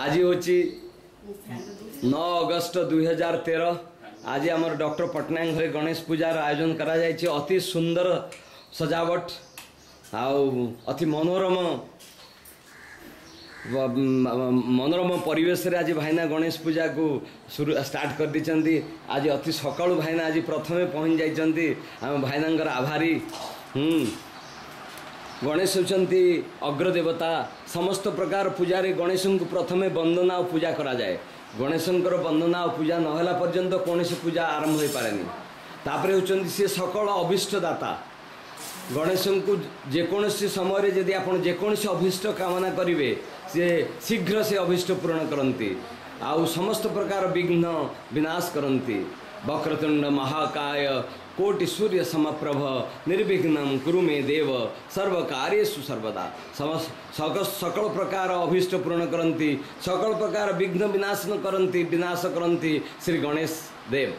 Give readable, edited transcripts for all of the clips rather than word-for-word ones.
आज हूँ 9 अगस्त 2013। आज आम डॉक्टर पट्टनायक घरे गणेश पूजार आयोजन करा जायछि। अति सुंदर सजावट अति मनोरम मनोरम परिवेश रे आज भाईना गणेश पूजा को स्टार्ट कर दी। आज अति सकाळु भाईना आज प्रथमे पहुँच जाइछन्ति। आम भाईनांकर आभारी। गणेश होचंती अग्रदेवता। समस्त प्रकार पूजा रे गणेश को प्रथमे वंदना और पूजा करा जाए। गणेशंकर वंदना और पूजा नहला पर्यंत कौन पूजा आरंभ हो पारे। तापरे होचंती से सकल अभिष्ट दाता। गणेश को जेकोसी समय यदि आप जेकोसी अभिष्ट कामना करेंगे से शीघ्र से अभिष्ट पूर्ण करती। आउ समस्त प्रकार विघ्न विनाश करती। वक्रतुंड महाकाय कोटि सूर्य समप्रभ निर्विघ्नं कुरु मे देव सर्व कार्येषु सर्वदा। सकल प्रकार अभिष्ट पूर्ण करती। सकल प्रकार विघ्न विनाश करती श्री गणेश देव।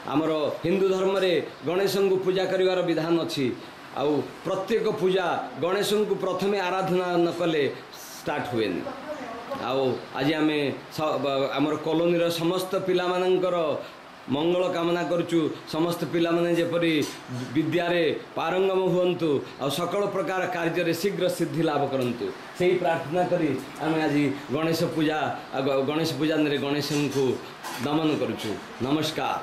आमर हिंदू धर्म रे गणेश को पूजा करिवार विधान अच्छी। आउ प्रत्येक पूजा गणेश को प्रथमे आराधना न कले स्टार्ट हुए। आज आमर कॉलोनी समस्त पिला मानकर मंगल कामना करुचु। समस्त पिला माने जेपरी विद्यारे पारंगम हुंतु और सकल प्रकार कार्य शीघ्र सिद्धि लाभ करंतु सही प्रार्थना करी आम आज गणेश पूजा गणेश को नमन करुचु। नमस्कार।